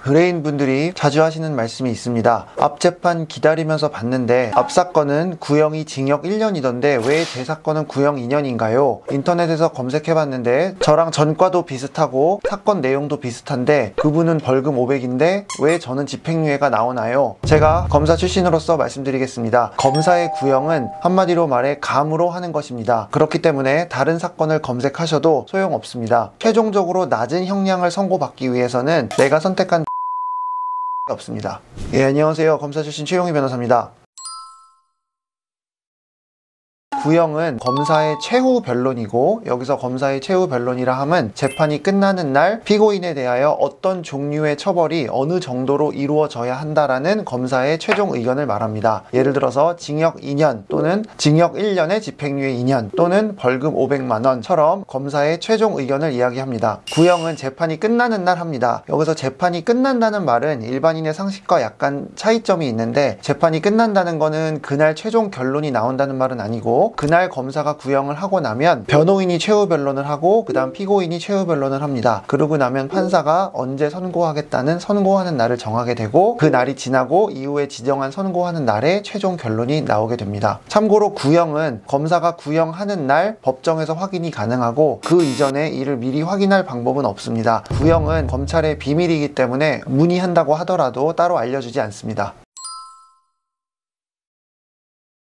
의뢰인 분들이 자주 하시는 말씀이 있습니다. 앞 재판 기다리면서 봤는데 앞 사건은 구형이 징역 1년이던데 왜 제 사건은 구형 2년인가요? 인터넷에서 검색해봤는데 저랑 전과도 비슷하고 사건 내용도 비슷한데 그분은 벌금 500인데 왜 저는 집행유예가 나오나요? 제가 검사 출신으로서 말씀드리겠습니다. 검사의 구형은 한마디로 말해 감으로 하는 것입니다. 그렇기 때문에 다른 사건을 검색하셔도 소용없습니다. 최종적으로 낮은 형량을 선고받기 위해서는 내가 선택한 없습니다. 예, 안녕하세요. 검사 출신 최용희 변호사입니다. 구형은 검사의 최후 변론이고, 여기서 검사의 최후 변론이라 함은 재판이 끝나는 날 피고인에 대하여 어떤 종류의 처벌이 어느 정도로 이루어져야 한다라는 검사의 최종 의견을 말합니다. 예를 들어서 징역 2년 또는 징역 1년에 집행유예 2년 또는 벌금 500만 원처럼 검사의 최종 의견을 이야기합니다. 구형은 재판이 끝나는 날 합니다. 여기서 재판이 끝난다는 말은 일반인의 상식과 약간 차이점이 있는데, 재판이 끝난다는 거는 그날 최종 결론이 나온다는 말은 아니고, 그날 검사가 구형을 하고 나면 변호인이 최후 변론을 하고 그 다음 피고인이 최후 변론을 합니다. 그러고 나면 판사가 언제 선고하겠다는 선고하는 날을 정하게 되고, 그 날이 지나고 이후에 지정한 선고하는 날에 최종 결론이 나오게 됩니다. 참고로 구형은 검사가 구형하는 날 법정에서 확인이 가능하고 그 이전에 이를 미리 확인할 방법은 없습니다. 구형은 검찰의 비밀이기 때문에 문의한다고 하더라도 따로 알려주지 않습니다.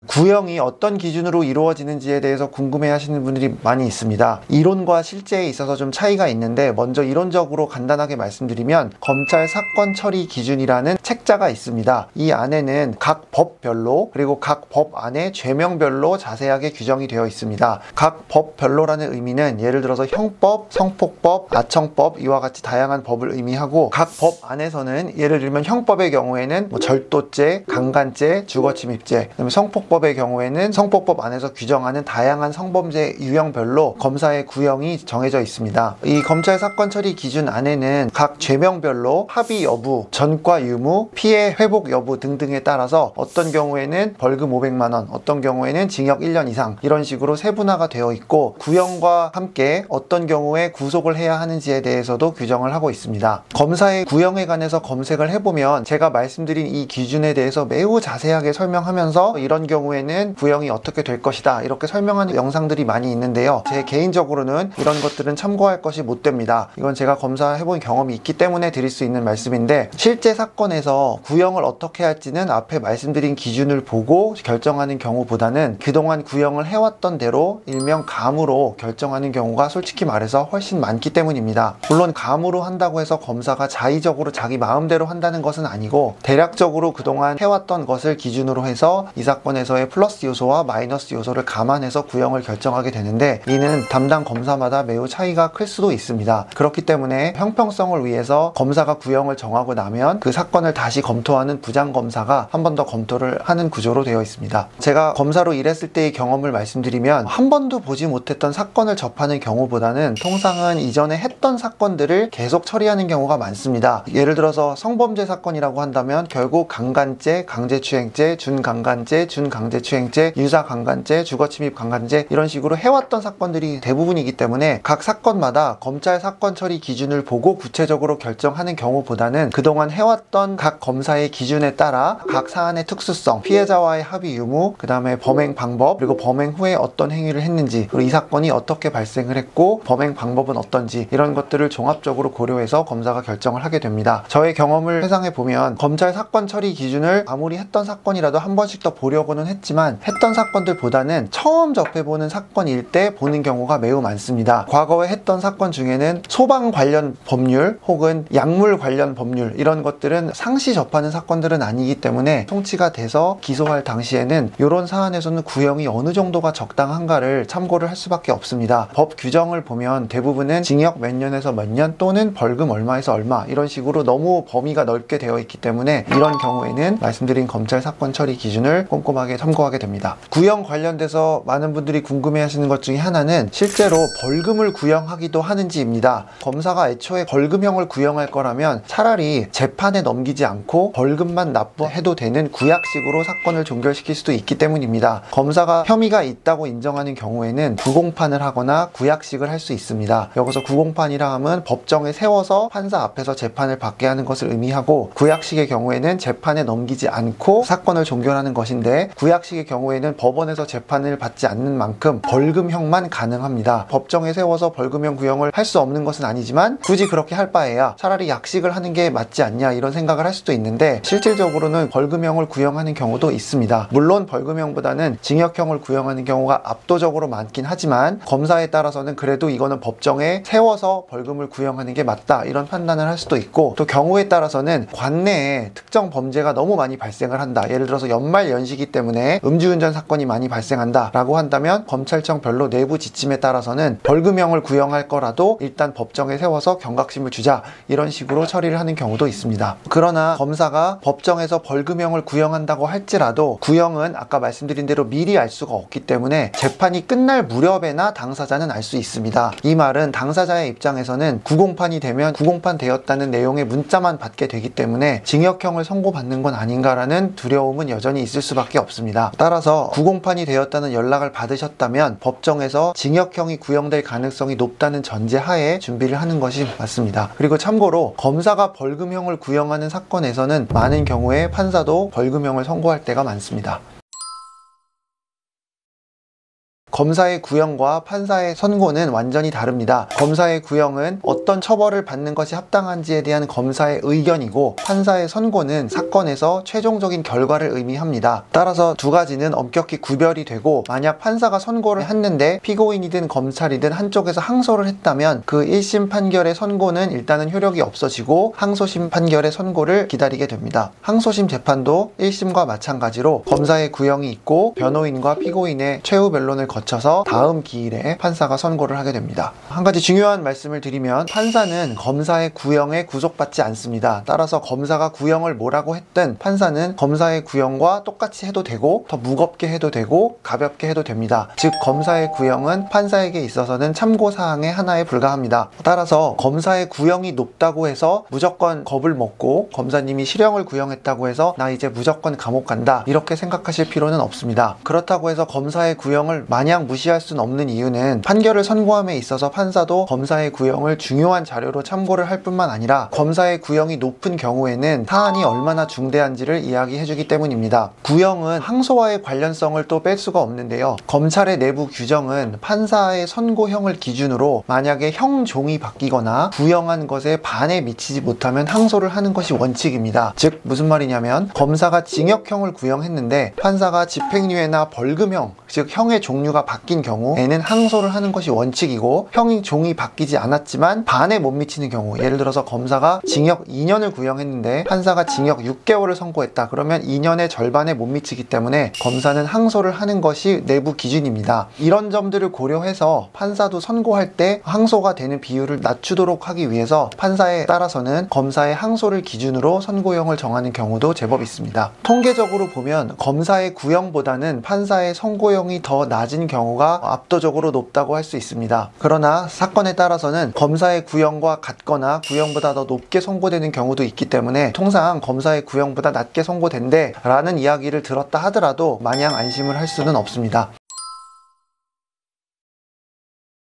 구형이 어떤 기준으로 이루어지는지에 대해서 궁금해하시는 분들이 많이 있습니다. 이론과 실제에 있어서 좀 차이가 있는데, 먼저 이론적으로 간단하게 말씀드리면 검찰 사건 처리 기준이라는 책자가 있습니다. 이 안에는 각 법별로 그리고 각 법 안에 죄명별로 자세하게 규정이 되어 있습니다. 각 법별로라는 의미는 예를 들어서 형법, 성폭법, 아청법 이와 같이 다양한 법을 의미하고, 각 법 안에서는 예를 들면 형법의 경우에는 절도죄, 강간죄, 주거침입죄, 그다음에 성폭법의 경우에는 성폭법 안에서 규정하는 다양한 성범죄 유형별로 검사의 구형이 정해져 있습니다. 이 검찰 사건 처리 기준 안에는 각 죄명별로 합의 여부, 전과 유무, 피해 회복 여부 등등에 따라서 어떤 경우에는 벌금 500만 원, 어떤 경우에는 징역 1년 이상 이런 식으로 세분화가 되어 있고, 구형과 함께 어떤 경우에 구속을 해야 하는지에 대해서도 규정을 하고 있습니다. 검사의 구형에 관해서 검색을 해보면 제가 말씀드린 이 기준에 대해서 매우 자세하게 설명하면서 이런 경우에는 구형이 어떻게 될 것이다 이렇게 설명하는 영상들이 많이 있는데요. 제 개인적으로는 이런 것들은 참고할 것이 못 됩니다. 이건 제가 검사해본 경험이 있기 때문에 드릴 수 있는 말씀인데, 실제 사건에서 구형을 어떻게 할지는 앞에 말씀드린 기준을 보고 결정하는 경우보다는 그동안 구형을 해왔던 대로 일명 감으로 결정하는 경우가 솔직히 말해서 훨씬 많기 때문입니다. 물론 감으로 한다고 해서 검사가 자의적으로 자기 마음대로 한다는 것은 아니고, 대략적으로 그동안 해왔던 것을 기준으로 해서 이 사건에서의 플러스 요소와 마이너스 요소를 감안해서 구형을 결정하게 되는데, 이는 담당 검사마다 매우 차이가 클 수도 있습니다. 그렇기 때문에 형평성을 위해서 검사가 구형을 정하고 나면 그 사건을 다시 검토하는 부장검사가 한 번 더 검토를 하는 구조로 되어 있습니다. 제가 검사로 일했을 때의 경험을 말씀드리면, 한 번도 보지 못했던 사건을 접하는 경우보다는 통상은 이전에 했던 사건들을 계속 처리하는 경우가 많습니다. 예를 들어서 성범죄 사건이라고 한다면 결국 강간죄, 강제추행죄, 준강간죄, 준강제추행죄, 유사강간죄, 주거침입 강간죄 이런 식으로 해왔던 사건들이 대부분이기 때문에 각 사건마다 검찰 사건 처리 기준을 보고 구체적으로 결정하는 경우보다는 그동안 해왔던 각 검사의 기준에 따라 각 사안의 특수성, 피해자와의 합의 유무, 그 다음에 범행 방법, 그리고 범행 후에 어떤 행위를 했는지, 그리고 이 사건이 어떻게 발생을 했고 범행 방법은 어떤지, 이런 것들을 종합적으로 고려해서 검사가 결정을 하게 됩니다. 저의 경험을 회상해 보면 검찰 사건 처리 기준을 아무리 했던 사건이라도 한 번씩 더 보려고는 했지만, 했던 사건들보다는 처음 접해보는 사건일 때 보는 경우가 매우 많습니다. 과거에 했던 사건 중에는 소방 관련 법률 혹은 약물 관련 법률, 이런 것들은 상시 접하는 사건들은 아니기 때문에 통치가 돼서 기소할 당시에는 이런 사안에서는 구형이 어느 정도가 적당한가를 참고를 할 수밖에 없습니다. 법 규정을 보면 대부분은 징역 몇 년에서 몇 년 또는 벌금 얼마에서 얼마 이런 식으로 너무 범위가 넓게 되어 있기 때문에 이런 경우에는 말씀드린 검찰 사건 처리 기준을 꼼꼼하게 참고하게 됩니다. 구형 관련돼서 많은 분들이 궁금해하시는 것 중에 하나는 실제로 벌금을 구형하기도 하는지입니다. 검사가 애초에 벌금형을 구형할 거라면 차라리 재판에 넘기지 넘기지 않고 벌금만 납부해도 되는 구약식으로 사건을 종결시킬 수도 있기 때문입니다. 검사가 혐의가 있다고 인정하는 경우에는 구공판을 하거나 구약식을 할 수 있습니다. 여기서 구공판이라 함은 법정에 세워서 판사 앞에서 재판을 받게 하는 것을 의미하고, 구약식의 경우에는 재판에 넘기지 않고 사건을 종결하는 것인데, 구약식의 경우에는 법원에서 재판을 받지 않는 만큼 벌금형만 가능합니다. 법정에 세워서 벌금형 구형을 할 수 없는 것은 아니지만 굳이 그렇게 할 바에야 차라리 약식을 하는 게 맞지 않냐 이런 생각을 할 수도 있는데, 실질적으로는 벌금형을 구형하는 경우도 있습니다. 물론 벌금형보다는 징역형을 구형하는 경우가 압도적으로 많긴 하지만, 검사에 따라서는 그래도 이거는 법정에 세워서 벌금을 구형하는 게 맞다 이런 판단을 할 수도 있고, 또 경우에 따라서는 관내에 특정 범죄가 너무 많이 발생을 한다, 예를 들어서 연말 연시기 때문에 음주운전 사건이 많이 발생한다 라고 한다면 검찰청 별로 내부 지침에 따라서는 벌금형을 구형할 거라도 일단 법정에 세워서 경각심을 주자 이런 식으로 처리를 하는 경우도 있습니다. 그러나 검사가 법정에서 벌금형을 구형한다고 할지라도 구형은 아까 말씀드린 대로 미리 알 수가 없기 때문에 재판이 끝날 무렵에나 당사자는 알 수 있습니다. 이 말은 당사자의 입장에서는 구공판이 되면 구공판 되었다는 내용의 문자만 받게 되기 때문에 징역형을 선고받는 건 아닌가라는 두려움은 여전히 있을 수밖에 없습니다. 따라서 구공판이 되었다는 연락을 받으셨다면 법정에서 징역형이 구형될 가능성이 높다는 전제하에 준비를 하는 것이 맞습니다. 그리고 참고로 검사가 벌금형을 구형하는 사건에서는 많은 경우에 판사도 벌금형을 선고할 때가 많습니다. 검사의 구형과 판사의 선고는 완전히 다릅니다. 검사의 구형은 어떤 처벌을 받는 것이 합당한지에 대한 검사의 의견이고, 판사의 선고는 사건에서 최종적인 결과를 의미합니다. 따라서 두 가지는 엄격히 구별이 되고, 만약 판사가 선고를 했는데 피고인이든 검찰이든 한쪽에서 항소를 했다면 그 1심 판결의 선고는 일단은 효력이 없어지고 항소심 판결의 선고를 기다리게 됩니다. 항소심 재판도 1심과 마찬가지로 검사의 구형이 있고 변호인과 피고인의 최후 변론을 거쳐서 다음 기일에 판사가 선고를 하게 됩니다. 한 가지 중요한 말씀을 드리면, 판사는 검사의 구형에 구속받지 않습니다. 따라서 검사가 구형을 뭐라고 했든 판사는 검사의 구형과 똑같이 해도 되고, 더 무겁게 해도 되고 가볍게 해도 됩니다. 즉 검사의 구형은 판사에게 있어서는 참고사항의 하나에 불과합니다. 따라서 검사의 구형이 높다고 해서 무조건 겁을 먹고, 검사님이 실형을 구형했다고 해서 나 이제 무조건 감옥 간다 이렇게 생각하실 필요는 없습니다. 그렇다고 해서 검사의 구형을 마냥 무시할 수는 없는 이유는, 판결을 선고함에 있어서 판사도 검사의 구형을 중요한 자료로 참고를 할 뿐만 아니라 검사의 구형이 높은 경우에는 사안이 얼마나 중대한지를 이야기해주기 때문입니다. 구형은 항소와의 관련성을 또 뺄 수가 없는데요. 검찰의 내부 규정은 판사의 선고형을 기준으로 만약에 형종이 바뀌거나 구형한 것에 반에 미치지 못하면 항소를 하는 것이 원칙입니다. 즉 무슨 말이냐면, 검사가 징역형을 구형했는데 판사가 집행유예나 벌금형, 즉 형의 종류가 바뀐 경우에는 항소를 하는 것이 원칙이고, 형의 종이 바뀌지 않았지만 반에 못 미치는 경우, 예를 들어서 검사가 징역 2년을 구형했는데 판사가 징역 6개월을 선고했다. 그러면 2년의 절반에 못 미치기 때문에 검사는 항소를 하는 것이 내부 기준입니다. 이런 점들을 고려해서 판사도 선고할 때 항소가 되는 비율을 낮추도록 하기 위해서 판사에 따라서는 검사의 항소를 기준으로 선고형을 정하는 경우도 제법 있습니다. 통계적으로 보면 검사의 구형보다는 판사의 선고형이 더 낮은 경우가 압도적으로 높다고 할 수 있습니다. 그러나 사건에 따라서는 검사의 구형과 같거나 구형보다 더 높게 선고되는 경우도 있기 때문에, 통상 검사의 구형보다 낮게 선고된대 라는 이야기를 들었다 하더라도 마냥 안심을 할 수는 없습니다.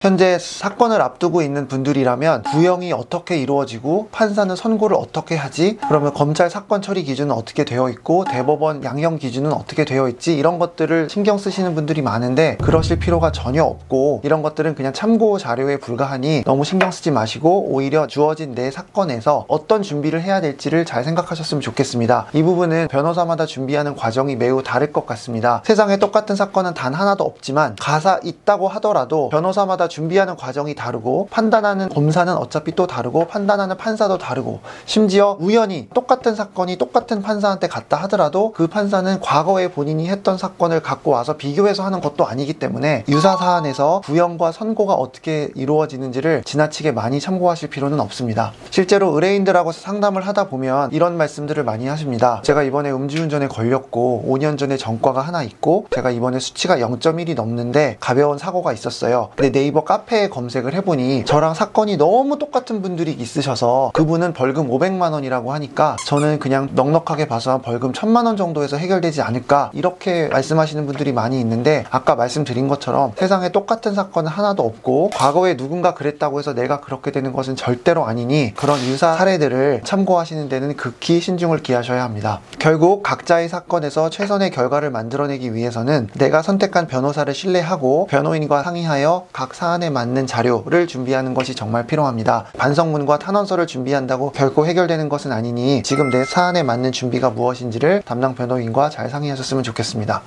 현재 사건을 앞두고 있는 분들이라면 구형이 어떻게 이루어지고 판사는 선고를 어떻게 하지? 그러면 검찰 사건 처리 기준은 어떻게 되어 있고 대법원 양형 기준은 어떻게 되어 있지? 이런 것들을 신경 쓰시는 분들이 많은데, 그러실 필요가 전혀 없고, 이런 것들은 그냥 참고 자료에 불과하니 너무 신경 쓰지 마시고 오히려 주어진 내 사건에서 어떤 준비를 해야 될지를 잘 생각하셨으면 좋겠습니다. 이 부분은 변호사마다 준비하는 과정이 매우 다를 것 같습니다. 세상에 똑같은 사건은 단 하나도 없지만, 가사 있다고 하더라도 변호사마다 준비하는 과정이 다르고, 판단하는 검사는 어차피 또 다르고, 판단하는 판사도 다르고, 심지어 우연히 똑같은 사건이 똑같은 판사한테 갔다 하더라도 그 판사는 과거에 본인이 했던 사건을 갖고 와서 비교해서 하는 것도 아니기 때문에, 유사 사안에서 구형과 선고가 어떻게 이루어지는지를 지나치게 많이 참고하실 필요는 없습니다. 실제로 의뢰인들하고 상담을 하다 보면 이런 말씀들을 많이 하십니다. 제가 이번에 음주운전에 걸렸고 5년 전에 전과가 하나 있고, 제가 이번에 수치가 0.1이 넘는데 가벼운 사고가 있었어요. 근데 네이버 네이버 카페에 검색을 해보니 저랑 사건이 너무 똑같은 분들이 있으셔서 그분은 벌금 500만 원이라고 하니까 저는 그냥 넉넉하게 봐서 한 벌금 1000만 원 정도에서 해결되지 않을까 이렇게 말씀하시는 분들이 많이 있는데, 아까 말씀드린 것처럼 세상에 똑같은 사건은 하나도 없고 과거에 누군가 그랬다고 해서 내가 그렇게 되는 것은 절대로 아니니 그런 유사 사례들을 참고하시는 데는 극히 신중을 기하셔야 합니다. 결국 각자의 사건에서 최선의 결과를 만들어내기 위해서는 내가 선택한 변호사를 신뢰하고 변호인과 상의하여 각 사안에 맞는 자료를 준비하는 것이 정말 필요합니다. 반성문과 탄원서를 준비한다고 결코 해결되는 것은 아니니 지금 내 사안에 맞는 준비가 무엇인지를 담당 변호인과 잘 상의하셨으면 좋겠습니다.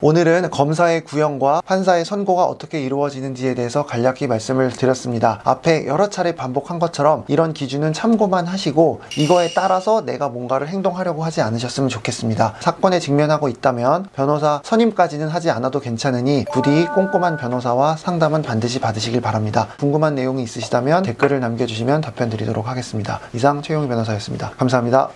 오늘은 검사의 구형과 판사의 선고가 어떻게 이루어지는지에 대해서 간략히 말씀을 드렸습니다. 앞에 여러 차례 반복한 것처럼 이런 기준은 참고만 하시고 이거에 따라서 내가 뭔가를 행동하려고 하지 않으셨으면 좋겠습니다. 사건에 직면하고 있다면 변호사 선임까지는 하지 않아도 괜찮으니 부디 꼼꼼한 변호사와 상담은 반드시 받으시길 바랍니다. 궁금한 내용이 있으시다면 댓글을 남겨주시면 답변 드리도록 하겠습니다. 이상 최용희 변호사였습니다. 감사합니다.